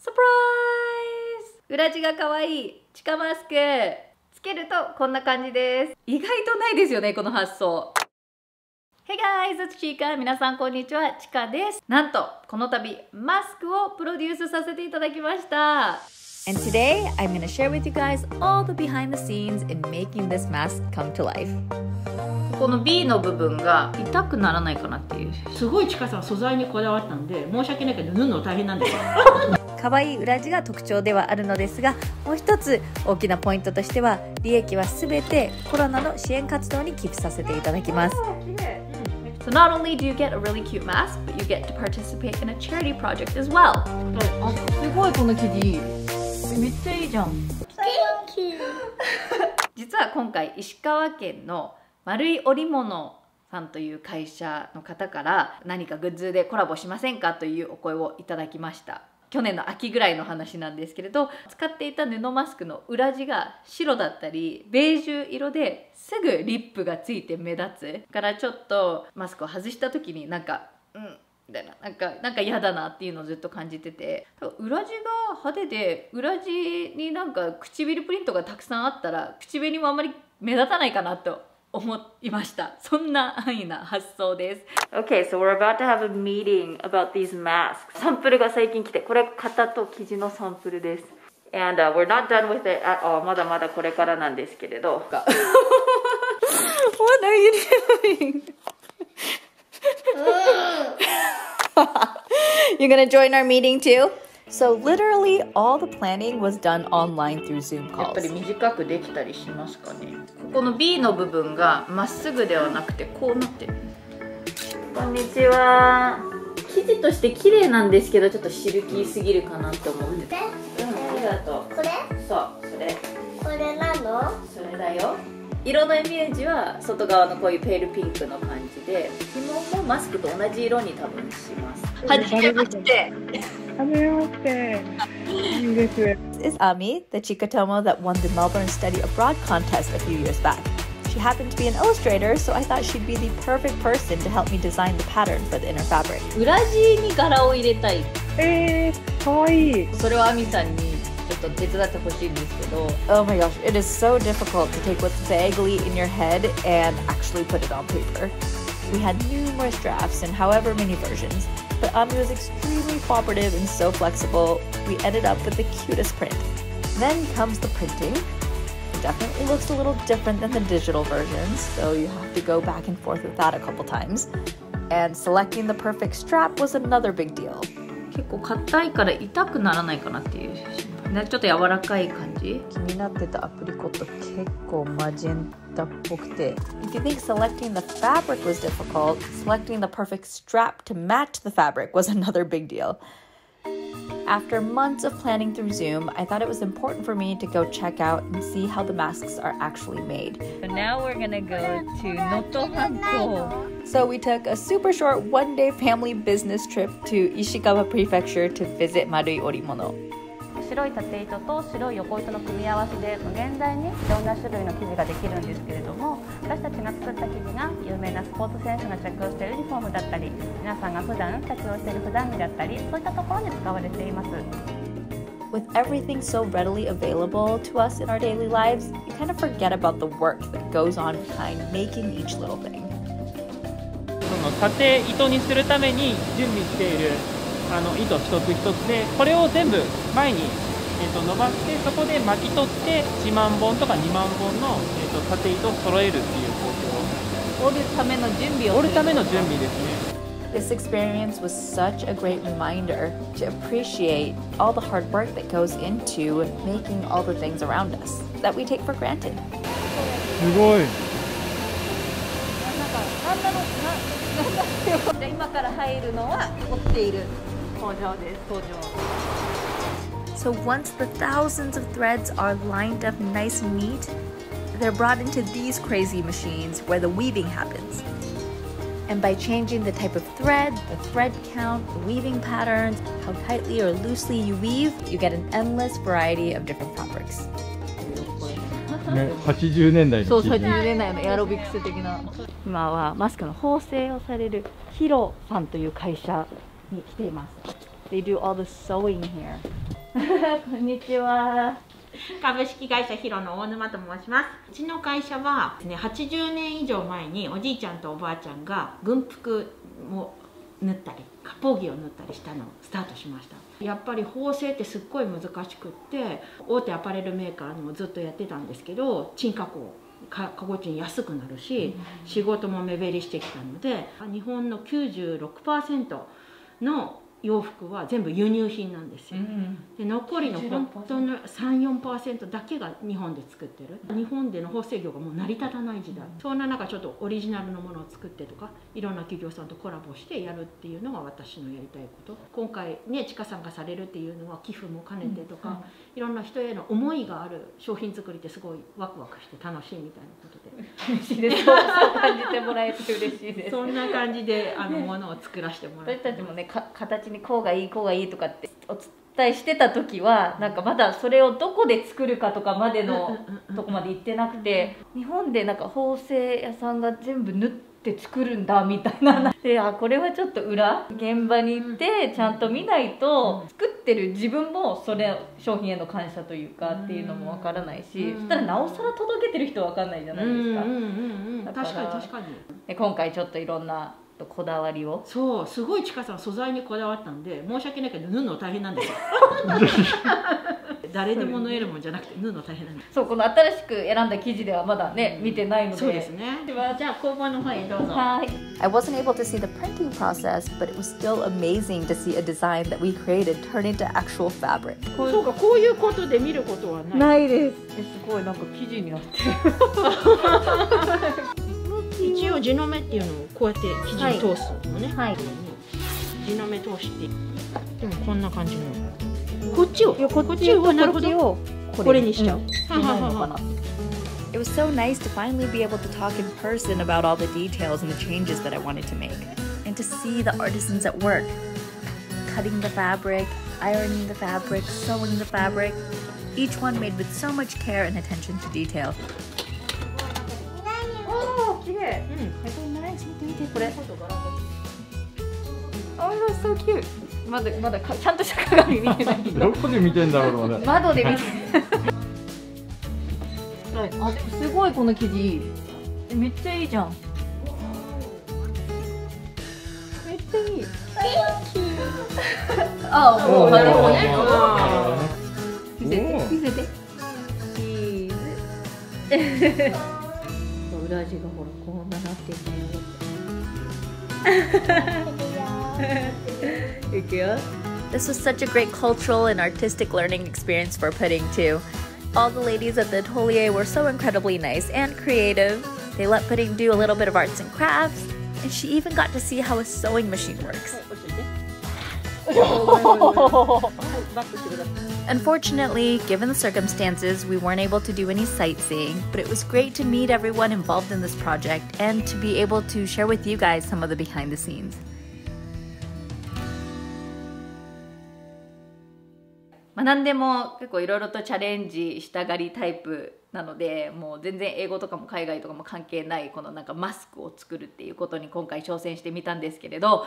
サプライズ！裏地が可愛い地下マスクつけるとこんな感じです。意外とないですよね、この発想。Hey guys, it's Chika. 皆さんこんにちは、ちかです。なんとこの度マスクをプロデュースさせていただきました。And today I'm gonna share with you guys all the behind the scenes in making this mask come to life. この B の部分が痛くならないかなっていう。すごいちかさん素材にこだわったんで、申し訳ないけど縫うの大変なんですよ。可愛い裏地が特徴ではあるのですが、もう一つ大きなポイントとしては、利益はすべてコロナの支援活動に寄付させていただきます。So not only do you get a really cute mask, but you get to participate in a charity project as well. あ、すごいこの生地。めっちゃいいじゃん。実は今回石川県の丸い織物さんという会社の方から何かグッズでコラボしませんかというお声をいただきました。去年の秋ぐらいの話なんですけれど、使っていた布マスクの裏地が白だったりベージュ色ですぐリップがついて目立つからちょっとマスクを外した時になんかみたいななんか嫌だなっていうのをずっと感じてて、裏地が派手で裏地になんか唇プリントがたくさんあったら口紅もあんまり目立たないかなと思いました。そんな安易な発想です。Okay, so we're about to have a meeting about these masks. サンプルが最近来て、これ型と生地のサンプルです。And we're not done with it at all. まだまだこれからなんですけれど。What are you doing? You're gonna join our meeting too? So literally all the planning was done online through Zoom calls. やっぱり短くできたりしますかね。ここの B の部分がまっすぐではなくてこうなってる。こんにちは。生地として綺麗なんですけどちょっとシルキーすぎるかなって思ってた。ありがとう。これ？そう、それ。これなの？それだよ。色のイメージは外側のこういうペールピンクの感じで、紐もマスクと同じ色に多分します。はじめまして。はじめまして。いいです。This is Ami, the Chikatomo that won the Melbourne Study Abroad contest a few years back. She happened to be an illustrator, so I thought she'd be the perfect person to help me design the pattern for the inner fabric. 裏地に柄を入れたい。かわいい。それをAmiさんにちょっと手伝ってほしいんですけど。Oh my gosh, it is so difficult to take what's vaguely in your head and actually put it on paper. We had numerous drafts and however many versions, but Ami was extremely cooperative and so flexible. We ended up with the cutest print. Then comes the printing. It definitely looks a little different than the digital versions, so you have to go back and forth with that a couple times. And selecting the perfect strap was another big deal. 結構硬いから痛くならないかなっていう。ちょっと柔らかい感じ。気になってたアプリコット結構マジェンタっぽくて。If you think selecting the fabric was difficult, selecting the perfect strap to match the fabric was another big deal. After months of planning through Zoom, I thought it was important for me to go check out and see how the masks are actually made. So now we're gonna go to Noto Hanto. So we took a super short one-day family business trip to Ishikawa Prefecture to visit Marui Orimono. 白い縦糸と白い横糸の組み合わせで無限大にいろんな種類の生地ができるんですけれども、私たちが作った生地が有名なスポーツ選手が着用しているユニフォームだったり、皆さんが普段着用している普段着だったり、そういったところに使われています。With everything so readily available to us in our daily lives, you kind of forget about the work that goes on behind making each little thing. その縦糸にするために準備している糸一つ一つで、これを全部前に、伸ばしてそこで巻き取って1万本とか2万本の、縦糸を揃えるっていう工程を折るための準備を折るための準備ですね。This experience was such a great reminder to appreciate all the hard work that goes into making all the things around us that we take for granted. すごい。今から入るのは折っている工場です。工場。So once the thousands of threads are lined up nice and neat, they're brought into these crazy machines where the weaving happens. And by changing the type of thread, the thread count, the weaving patterns, how tightly or loosely you weave, you get an endless variety of different fabrics. ね、80年代のそう、80年代のエアロビクス的な。今はマスクの縫製をされるヒロさんという会社に来ています。They do all the sewing here. こんにちは。株式会社ヒロの大沼と申します。うちの会社はですね、80年以上前におじいちゃんとおばあちゃんが軍服を縫ったり割烹着を縫ったりしたのをスタートしました。やっぱり縫製ってすっごい難しくって、大手アパレルメーカーにもずっとやってたんですけど、賃加工加工賃安くなるし、仕事も目減りしてきたので、日本の 96% の洋服は全部輸入品なんですよ。で残りの本当の 3,4% だけが日本で作ってる。日本での縫製業がもう成り立たない時代、そんな中ちょっとオリジナルのものを作ってとか、いろんな企業さんとコラボしてやるっていうのが私のやりたいこと。今回ね、ちかさんがされるっていうのは寄付も兼ねてとか、いろんな人への思いがある商品作りってすごいワクワクして楽しいみたいなことで、嬉しいです。そう感じてもらえて嬉しいです。そんな感じでものを作らせてもらって、私たちもね、形にこうがいいこうがいいとかってお伝えしてた時は、なんかまだそれをどこで作るかとかまでのとこまで行ってなくて、日本でなんか縫製屋さんが全部縫って作るんだみたいな。で、これはちょっと現場に行ってちゃんと見ないと、作ってる自分もそれ商品への感謝というかっていうのもわからないし、そしたらなおさら届けてる人はわかんないじゃないですか。確かに確かに。で、今回ちょっといろんなこだわりを、そう、すごいちかさん素材にこだわったんで、申し訳ないけど縫うの大変なんですよ。誰でも縫えるもんじゃなくて縫うの大変なんです。そう、この新しく選んだ生地ではまだね、見てないので。そうですね。ではじゃあ工房の方へどうぞ。はい。 I wasn't able to see the printing process, but it was still amazing to see a design that we created turn into actual fabric. そうか、こういうことで見ることはない。ないです。すごいなんか生地になってる。一応地の目っていうのをこうやって生地に通すのね。はい。地の目通して、でもこんな感じの。こっちをなるほど。これにしちゃう。It was so nice to finally be able to talk in person about all the details and the changes that I wanted to make, and to see the artisans at work, cutting the fabric, ironing the fabric, sewing the fabric, each one made with so much care and attention to detail. 綺麗。これ。Oh, that's so cute. まだちゃんとした鏡見てないけど。どこで見てんだろうね。窓で見て。あ、すごいこの生地。めっちゃいいじゃん。めっちゃいい。あ、もうなるほどね。見せて。チーズ。裏地がほらこんななってんだよ。いくよ。This was such a great cultural and artistic learning experience for pudding too. All the ladies at the atelier were so incredibly nice and creative. They let Pudding do a little bit of arts and crafts, and she even got to see how a sewing machine works. Unfortunately, given the circumstances, we weren't able to do any sightseeing, but it was great to meet everyone involved in this project and to be able to share with you guys some of the behind the scenes. 何でも結構いろいろとチャレンジしたがりタイプなので、もう全然英語とかも海外とかも関係ないこのなんかマスクを作るっていうことに今回挑戦してみたんですけれど、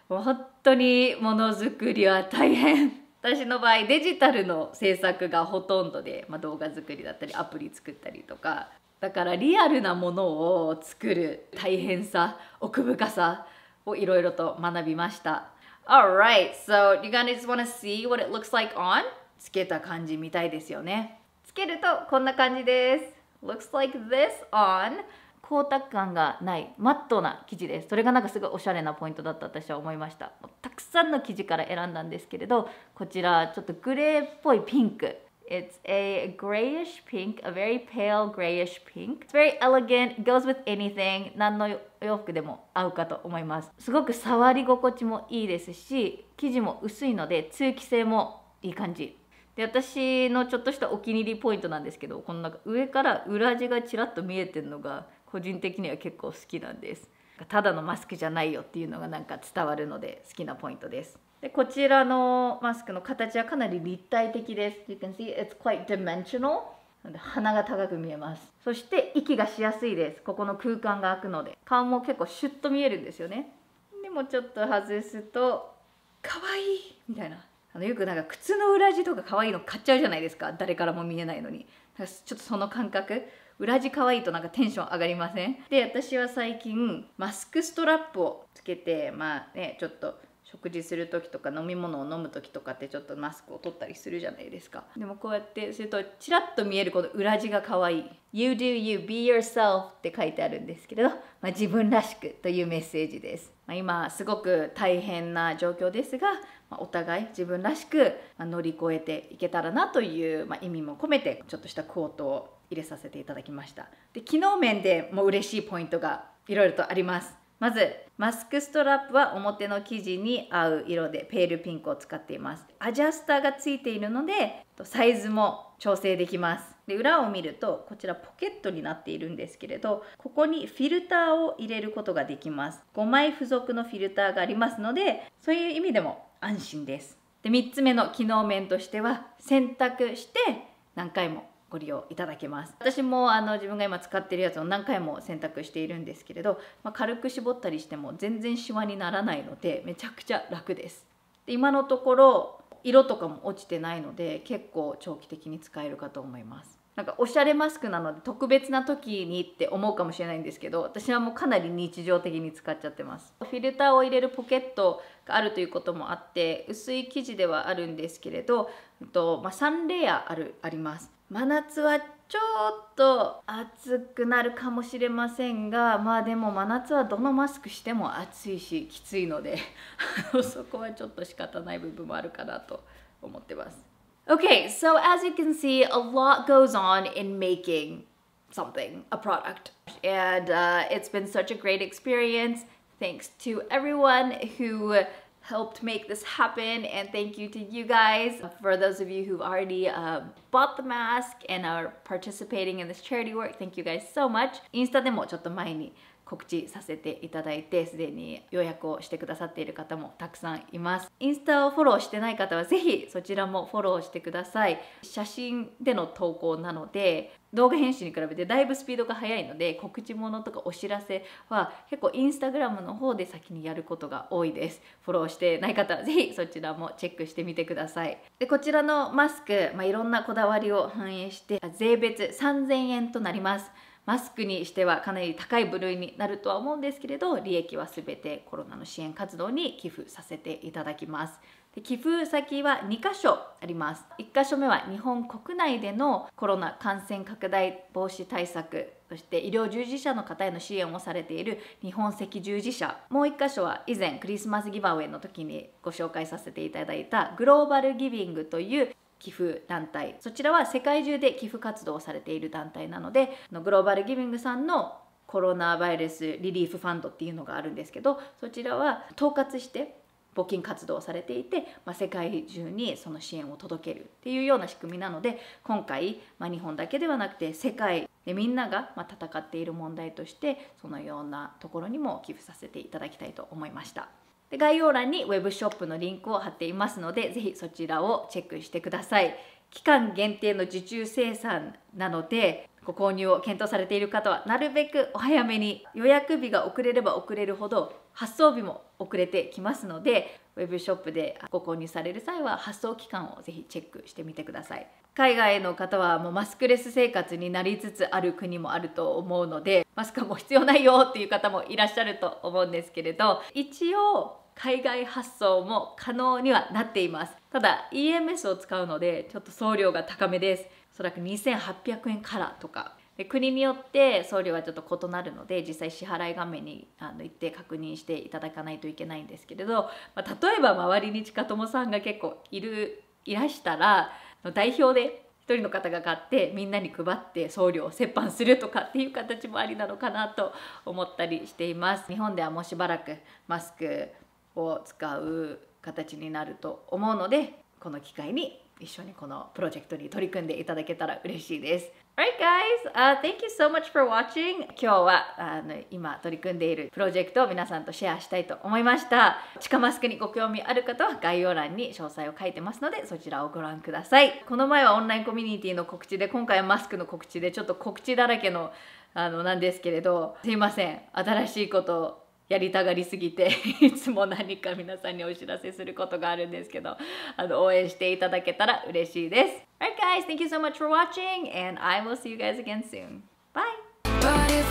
もう本当にものづくりは大変。私の場合デジタルの制作がほとんどで、動画作りだったりアプリ作ったりとか、だからリアルなものを作る大変さ、奥深さをいろいろと学びました。Alright, so you guys want to see what it looks like on? つけた感じみたいですよね。つけるとこんな感じです。Looks like this on. 光沢感がないマットな生地です。それがなんかすごいおしゃれなポイントだった私は思いました。たくさんの生地から選んだんですけれど、こちらちょっとグレーっぽいピンク。It's a grayish pink, a very pale grayish pink. It's very elegant, it goes with anything. 何の洋服でも合うかと思います。すごく触り心地もいいですし、生地も薄いので通気性もいい感じ。で、私のちょっとしたお気に入りポイントなんですけど、このなんか上から裏地がちらっと見えてるのが個人的には結構好きなんです。ただのマスクじゃないよっていうのがなんか伝わるので好きなポイントです。で、こちらのマスクの形はかなり立体的です。You can see it's quite dimensional. 鼻が高く見えます。そして息がしやすいです。ここの空間が空くので、顔も結構シュッと見えるんですよね。でもちょっと外すとかわいいみたいなよくなんか靴の裏地とか可愛いの買っちゃうじゃないですか、誰からも見えないのに。なんかちょっとその感覚、裏地可愛いとなんかテンション上がりません？で、私は最近マスクストラップをつけて、まあね、ちょっと食事する時とか飲み物を飲む時とかってちょっとマスクを取ったりするじゃないですか。でもこうやってするとチラッと見えるこの裏地が可愛い。You do you, be yourself って書いてあるんですけれど、自分らしくというメッセージです。今すごく大変な状況ですが、お互い自分らしく乗り越えていけたらなという、意味も込めてちょっとしたクォートを入れさせていただきました。で、機能面でも嬉しいポイントがいろいろとあります。まずマスクストラップは表の生地に合う色でペールピンクを使っています。アジャスターがついているのでサイズも調整できます。で、裏を見るとこちらポケットになっているんですけれど、ここにフィルターを入れることができます。5枚付属のフィルターがありますので、そういう意味でも安心です。で、3つ目の機能面としては洗濯して何回もご利用いただけます。私も自分が今使っているやつを何回も洗濯しているんですけれど、軽く絞ったりしても全然シワにならないのでめちゃくちゃ楽です。で、今のところ色とかも落ちてないので結構長期的に使えるかと思います。なんかおしゃれマスクなので特別な時にって思うかもしれないんですけど、私はもうかなり日常的に使っちゃってます。フィルターを入れるポケットがあるということもあって薄い生地ではあるんですけれど、3レイヤーあります。真夏はちょっと暑くなるかもしれませんが、でも真夏はどのマスクしても暑いしきついのでそこはちょっと仕方ない部分もあるかなと思ってます。Okay, so as you can see, a lot goes on in making something, a product. And it's been such a great experience. Thanks to everyone who helped make this happen, and thank you to you guys. For those of you who've already bought the mask and are participating in this charity work, thank you guys so much. インスタでもちょっと前に告知させていただいて、すでに予約をしてくださっている方もたくさんいます。インスタをフォローしてない方はぜひそちらもフォローしてください。写真での投稿なので動画編集に比べてだいぶスピードが速いので、告知物とかお知らせは結構インスタグラムの方で先にやることが多いです。フォローしてない方はぜひそちらもチェックしてみてください。で、こちらのマスク、いろんなこだわりを反映して税別3000円となります。マスクにしてはかなり高い部類になるとは思うんですけれど、利益は全てコロナの支援活動に寄付させていただきます。で、寄付先は2カ所あります。1カ所目は日本国内でのコロナ感染拡大防止対策、そして医療従事者の方への支援をされている日本赤十字社。もう1カ所は以前クリスマスギバウェイの時にご紹介させていただいたグローバルギビングという寄付団体、そちらは世界中で寄付活動をされている団体なので、グローバルギビングさんのコロナウイルスリリーフファンドっていうのがあるんですけど、そちらは統括して募金活動をされていて、世界中にその支援を届けるっていうような仕組みなので、今回、日本だけではなくて世界でみんなが戦っている問題としてそのようなところにも寄付させていただきたいと思いました。で、概要欄にウェブショップのリンクを貼っていますので、ぜひそちらをチェックしてください。期間限定の受注生産なので、ご購入を検討されている方はなるべくお早めに。予約日が遅れれば遅れるほど発送日も遅れてきますので、ウェブショップでご購入される際は発送期間をぜひチェックしてみてください。海外の方はもうマスクレス生活になりつつある国もあると思うので、マスクはもう必要ないよっていう方もいらっしゃると思うんですけれど、一応海外発送も可能にはなっています。ただ EMS を使うのでちょっと送料が高めです。おそらく2800円からとかで、国によって送料はちょっと異なるので、実際支払い画面に行って確認していただかないといけないんですけれど、例えば周りに近友さんが結構いらしたら、代表で一人の方が買ってみんなに配って送料を折半するとかっていう形もありなのかなと思ったりしています。日本ではもうしばらくマスクを使う形になると思うので、この機会に一緒にこのプロジェクトに取り組んでいただけたら嬉しいです。Alright guys, thank you so much for watching. 今日は今取り組んでいるプロジェクトを皆さんとシェアしたいと思いました。地下マスクにご興味ある方は概要欄に詳細を書いてますので、そちらをご覧ください。この前はオンラインコミュニティの告知で、今回はマスクの告知でちょっと告知だらけのなんですけれど、すいません。新しいことやりたがりすぎていつも何か皆さんにお知らせすることがあるんですけど、応援していただけたら嬉しいです。Alright guys, thank you so much for watching and I will see you guys again soon. Bye!